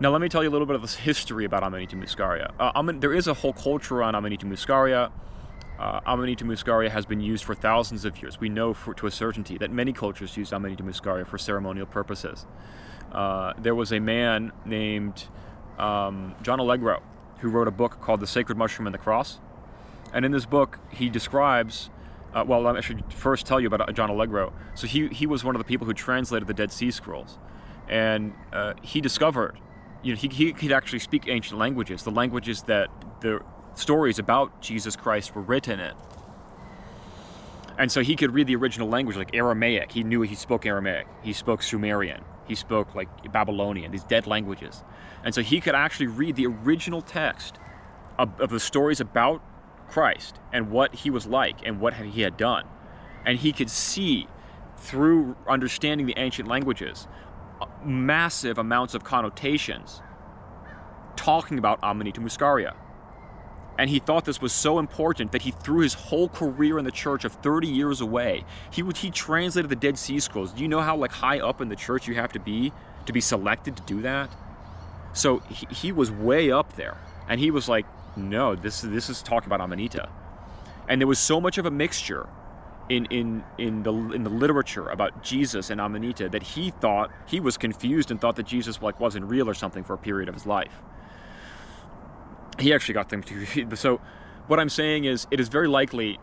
Now, let me tell you a little bit of this history about Amanita Muscaria. There is a whole culture on Amanita Muscaria. Amanita Muscaria has been used for thousands of years. We know to a certainty that many cultures use Amanita Muscaria for ceremonial purposes. There was a man named John Allegro who wrote a book called The Sacred Mushroom and the Cross. And in this book, he describes, well, I should first tell you about John Allegro. So he was one of the people who translated the Dead Sea Scrolls. And he discovered, he could actually speak ancient languages, the languages that the stories about Jesus Christ were written in. And so he could read the original language, like Aramaic. He spoke Aramaic. He spoke Sumerian. He spoke like Babylonian, these dead languages. And so he could actually read the original text of the stories about Christ and what he was like and what he had done. And he could see, through understanding the ancient languages, massive amounts of connotations talking about Amanita Muscaria. And he thought this was so important that he threw his whole career in the church of 30 years away. He translated the Dead Sea Scrolls. Do you know how high up in the church you have to be selected to do that? So he was way up there. And he was like, no, this is talking about Amanita. And there was so much of a mixture in the literature about Jesus and Amanita that he was confused and thought that Jesus wasn't real or something for a period of his life. He actually got them to. So what I'm saying is, it is very likely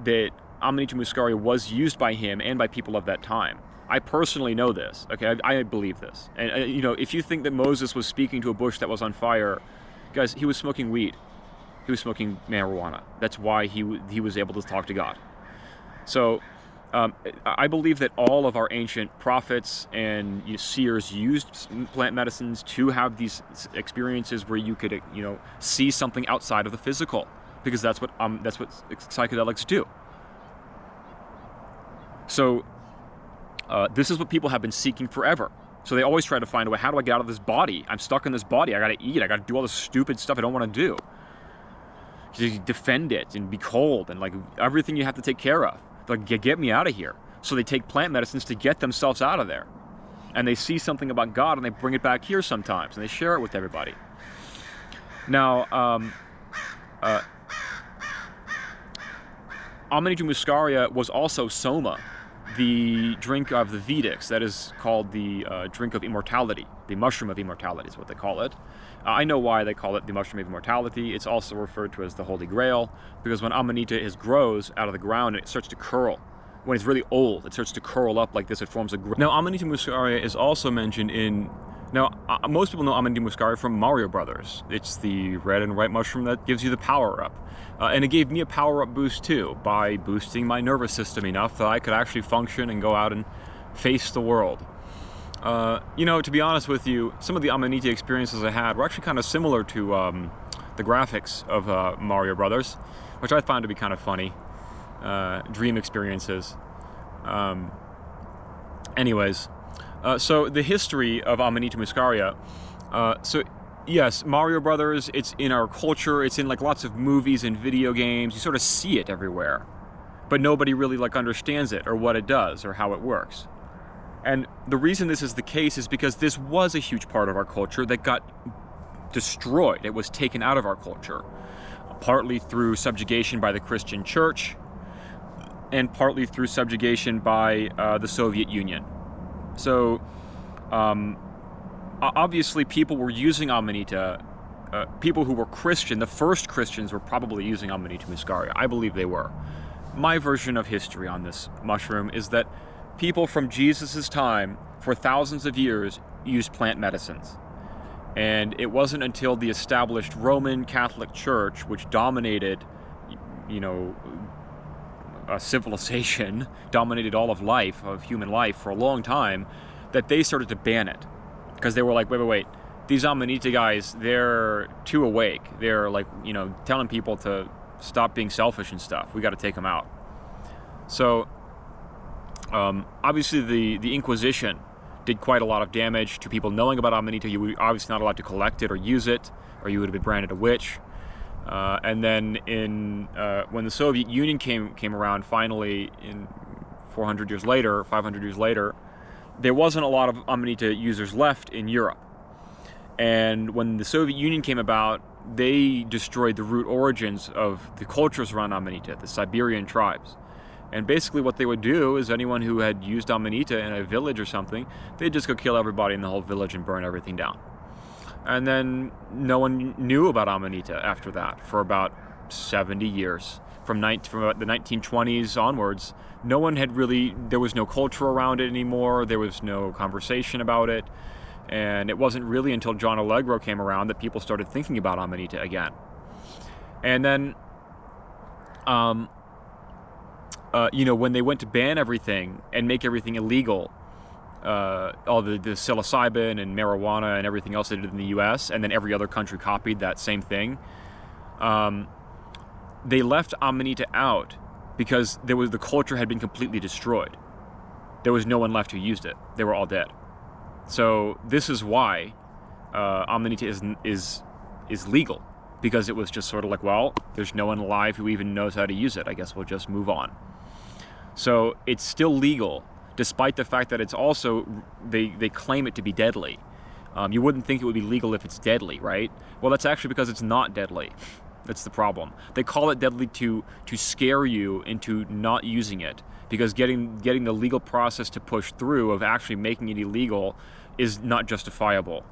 that Amanita Muscaria was used by him and by people of that time. I personally know this. Okay, I believe this. And if you think that Moses was speaking to a bush that was on fire, guys, he was smoking weed. He was smoking marijuana. That's why he was able to talk to God. So I believe that all of our ancient prophets and seers used plant medicines to have these experiences where you could, see something outside of the physical, because that's what psychedelics do. So this is what people have been seeking forever. So they always try to find a way, how do I get out of this body? I'm stuck in this body. I got to eat. I got to do all this stupid stuff I don't want to do. You defend it and be cold and everything you have to take care of. Get me out of here. So they take plant medicines to get themselves out of there. And they see something about God and they bring it back here sometimes and they share it with everybody. Now, Amanita Muscaria was also Soma, the drink of the Vedics, that is called the drink of immortality. The mushroom of immortality is what they call it. I know why they call it the mushroom of immortality. It's also referred to as the Holy Grail, because when Amanita grows out of the ground, it starts to curl. When it's really old, it starts to curl up like this. It forms a grail. Now, Amanita Muscaria is also mentioned in... Now, most people know Amanita Muscaria from Mario Brothers. It's the red and white mushroom that gives you the power-up. And it gave me a power-up boost, too, by boosting my nervous system enough that I could actually function and go out and face the world. To be honest with you, some of the Amanita experiences I had were actually kind of similar to the graphics of Mario Brothers, which I found to be kind of funny. Dream experiences. Anyways, so the history of Amanita Muscaria. So yes, Mario Brothers, it's in our culture. It's in lots of movies and video games. You sort of see it everywhere, but nobody really understands it or what it does or how it works. And the reason this is the case is because this was a huge part of our culture that got destroyed. It was taken out of our culture, partly through subjugation by the Christian church and partly through subjugation by the Soviet Union. So obviously people were using Amanita, people who were Christian, the first Christians were probably using Amanita Muscaria. I believe they were. My version of history on this mushroom is that people from Jesus' time, for thousands of years, used plant medicines. And it wasn't until the established Roman Catholic Church, which dominated, civilization, dominated all of life, of human life for a long time, that they started to ban it. Because they were like, wait, these Amanita guys, they're too awake. They're telling people to stop being selfish and stuff. We got to take them out. So, obviously the Inquisition did quite a lot of damage to people knowing about Amanita. You were obviously not allowed to collect it or use it, or you would have been branded a witch. And then when the Soviet Union came around finally in 400 years later, 500 years later, there wasn't a lot of Amanita users left in Europe. And when the Soviet Union came about, they destroyed the root origins of the cultures around Amanita, the Siberian tribes. And basically what they would do is anyone who had used Amanita in a village or something, they'd just go kill everybody in the whole village and burn everything down. And then no one knew about Amanita after that for about 70 years. From about the 1920s onwards, no one had really, there was no culture around it anymore, there was no conversation about it, and it wasn't really until John Allegro came around that people started thinking about Amanita again. And then, when they went to ban everything and make everything illegal, all the psilocybin and marijuana and everything else they did in the US, and then every other country copied that same thing, they left Amanita out because the culture had been completely destroyed. There was no one left who used it. They were all dead. So this is why Amanita is legal, because it was just sort of like, well, there's no one alive who even knows how to use it. I guess we'll just move on. So it's still legal, despite the fact that it's also, they claim it to be deadly. You wouldn't think it would be legal if it's deadly, right? Well, that's actually because it's not deadly. That's the problem. They call it deadly to scare you into not using it, because getting the legal process to push through of actually making it illegal is not justifiable.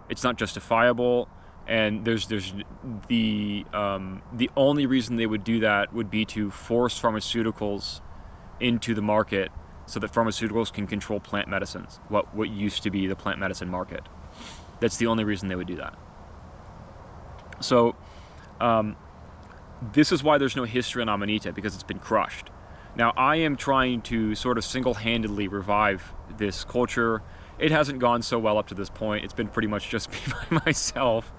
It's not justifiable, and there's the only reason they would do that would be to force pharmaceuticals into the market so that pharmaceuticals can control plant medicines, what used to be the plant medicine market. That's the only reason they would do that. So this is why there's no history on Amanita, because it's been crushed. Now, I am trying to sort of single-handedly revive this culture. It hasn't gone so well up to this point. It's been pretty much just me by myself.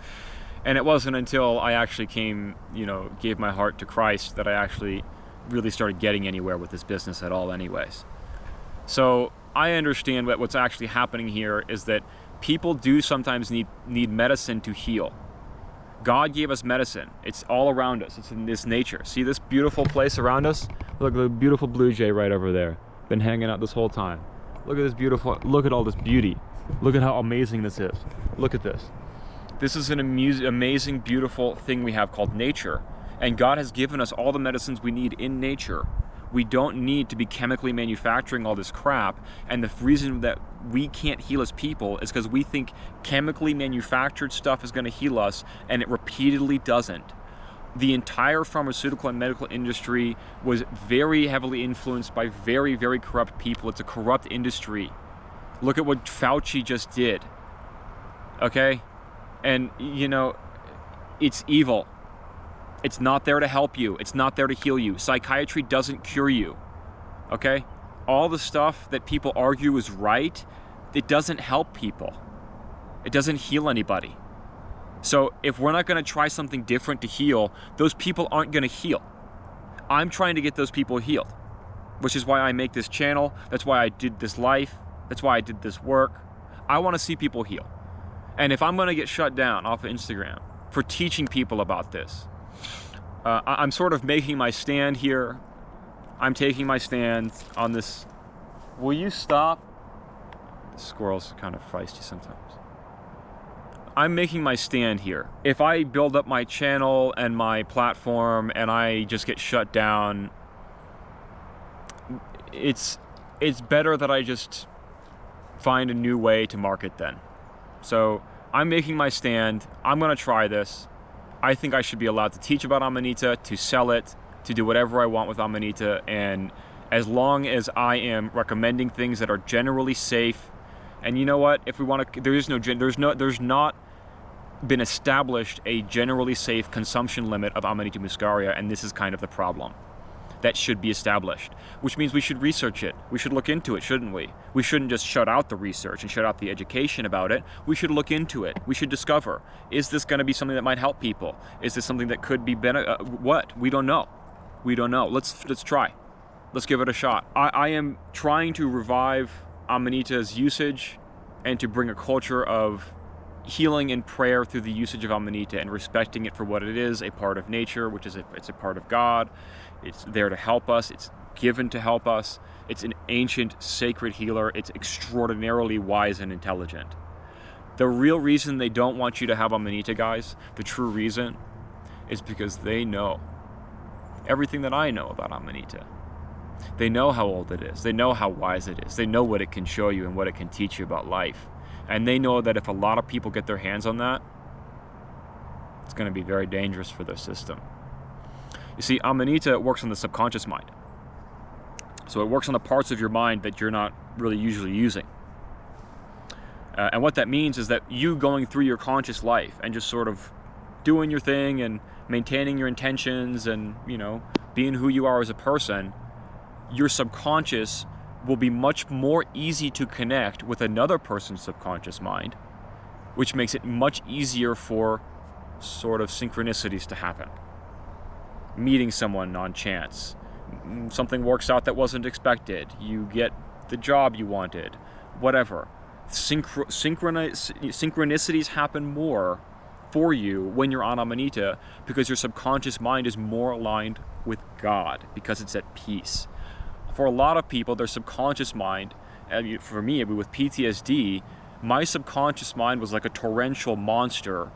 And it wasn't until I actually gave my heart to Christ that I actually really started getting anywhere with this business at all anyways. So I understand that what's actually happening here is that people do sometimes need medicine to heal. God gave us medicine. It's all around us. It's in this nature. See this beautiful place around us? Look at the beautiful blue jay right over there. Been hanging out this whole time. Look at this look at all this beauty. Look at how amazing this is. Look at this. This is an amazing, beautiful thing we have called nature. And God has given us all the medicines we need in nature. We don't need to be chemically manufacturing all this crap, and the reason that we can't heal as people is because we think chemically manufactured stuff is going to heal us, and it repeatedly doesn't. The entire pharmaceutical and medical industry was very heavily influenced by very, very corrupt people. It's a corrupt industry. Look at what Fauci just did. Okay? And, it's evil. It's not there to help you. It's not there to heal you. Psychiatry doesn't cure you, okay? All the stuff that people argue is right, it doesn't help people. It doesn't heal anybody. So if we're not going to try something different to heal, those people aren't going to heal. I'm trying to get those people healed, which is why I make this channel. That's why I did this life. That's why I did this work. I want to see people heal. And if I'm going to get shut down off of Instagram for teaching people about this, I'm sort of making my stand here. I'm taking my stand on this. Will you stop? Squirrels are kind of feisty sometimes. I'm making my stand here. If I build up my channel and my platform and I just get shut down, it's better that I just find a new way to market then. So I'm making my stand. I'm going to try this. I think I should be allowed to teach about Amanita, to sell it, to do whatever I want with Amanita, and as long as I am recommending things that are generally safe, and you know what? If we want to, there's not been established a generally safe consumption limit of Amanita Muscaria, and this is kind of the problem. That should be established, which means we should research it. We should look into it, shouldn't we? We shouldn't just shut out the research and shut out the education about it. We should look into it. We should discover, is this going to be something that might help people? Is this something that could be what? We don't know. We don't know. Let's try. Let's give it a shot. I am trying to revive Amanita's usage and to bring a culture of healing and prayer through the usage of Amanita and respecting it for what it is, a part of nature, which is it's a part of God. It's there to help us. It's given to help us. It's an ancient, sacred healer. It's extraordinarily wise and intelligent. The real reason they don't want you to have Amanita, guys, the true reason, is because they know everything that I know about Amanita. They know how old it is. They know how wise it is. They know what it can show you and what it can teach you about life. And they know that if a lot of people get their hands on that, it's going to be very dangerous for their system. You see, Amanita works on the subconscious mind. So it works on the parts of your mind that you're not really usually using. And what that means is that you going through your conscious life and just sort of doing your thing and maintaining your intentions and, you know, being who you are as a person, your subconscious will be much more easy to connect with another person's subconscious mind, which makes it much easier for sort of synchronicities to happen. Meeting someone on chance, something works out that wasn't expected, you get the job you wanted, whatever. Synchronicities happen more for you when you're on Amanita because your subconscious mind is more aligned with God, because it's at peace. For a lot of people, their subconscious mind, for me with PTSD, my subconscious mind was like a torrential monster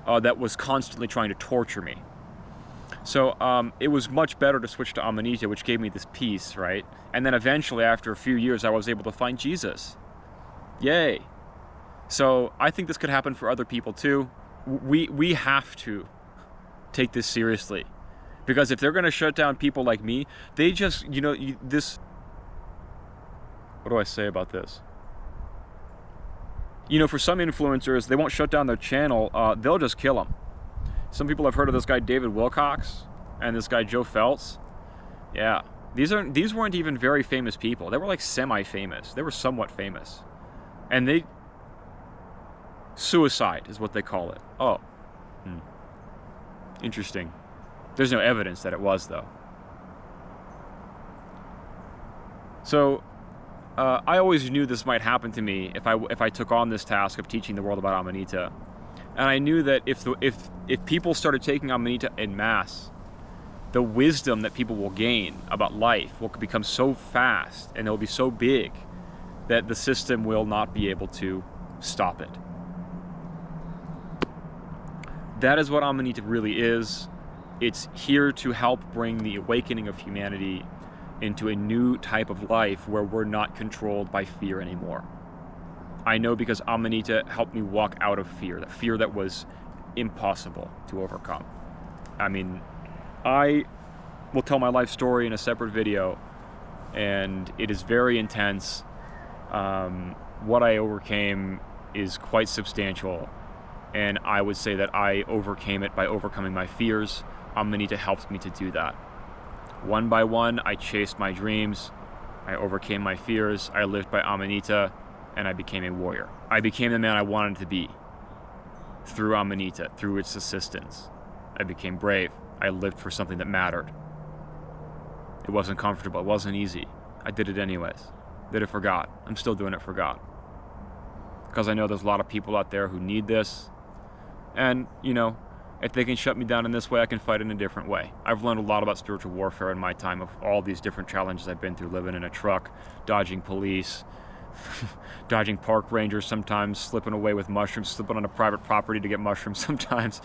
that was constantly trying to torture me. So it was much better to switch to Amanita, which gave me this peace, right? And then eventually, after a few years, I was able to find Jesus. Yay. So I think this could happen for other people too. We have to take this seriously. Because if they're going to shut down people like me, they just, you know, what do I say about this? You know, for some influencers, they won't shut down their channel, they'll just kill them. Some people have heard of this guy David Wilcox and this guy Joe Feltz. Yeah, these weren't even very famous people. They were like semi-famous. They were somewhat famous. And suicide is what they call it. Oh, interesting. There's no evidence that it was, though. So I always knew this might happen to me if I took on this task of teaching the world about Amanita. And I knew that if people started taking Amanita en masse, the wisdom that people will gain about life will become so fast and it will be so big that the system will not be able to stop it. That is what Amanita really is. It's here to help bring the awakening of humanity into a new type of life where we're not controlled by fear anymore. I know because Amanita helped me walk out of fear, that fear that was impossible to overcome. I mean, I will tell my life story in a separate video, and it is very intense. What I overcame is quite substantial, and I would say that I overcame it by overcoming my fears. Amanita helped me to do that. One by one, I chased my dreams, I overcame my fears, I lived by Amanita, and I became a warrior. I became the man I wanted to be through Amanita, through its assistance. I became brave. I lived for something that mattered. It wasn't comfortable, it wasn't easy. I did it anyways. Did it for God. I'm still doing it for God. Because I know there's a lot of people out there who need this. And, you know, if they can shut me down in this way, I can fight in a different way. I've learned a lot about spiritual warfare in my time of all these different challenges I've been through, living in a truck, dodging police, dodging park rangers sometimes, slipping away with mushrooms, slipping on a private property to get mushrooms sometimes,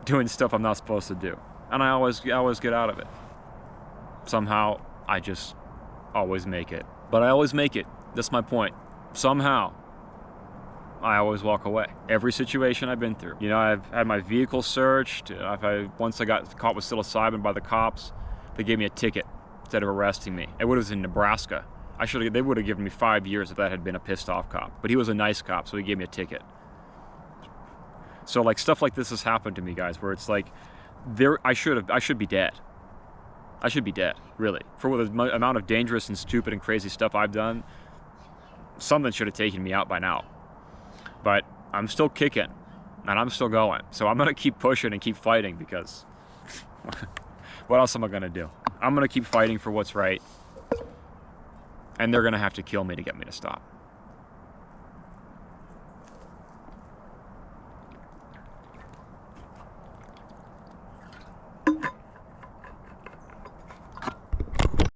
doing stuff I'm not supposed to do. And I always get out of it. Somehow, I just always make it. But I always make it. That's my point. Somehow, I always walk away. Every situation I've been through. You know, I've had my vehicle searched. Once I got caught with psilocybin by the cops, they gave me a ticket instead of arresting me. It was in Nebraska. They would have given me 5 years if that had been a pissed off cop. But he was a nice cop, so he gave me a ticket. So like stuff like this has happened to me, guys, where it's like, I should be dead. I should be dead, really. For the amount of dangerous and stupid and crazy stuff I've done, something should have taken me out by now. But I'm still kicking, and I'm still going. So I'm gonna keep pushing and keep fighting, because what else am I gonna do? I'm gonna keep fighting for what's right, and they're gonna have to kill me to get me to stop.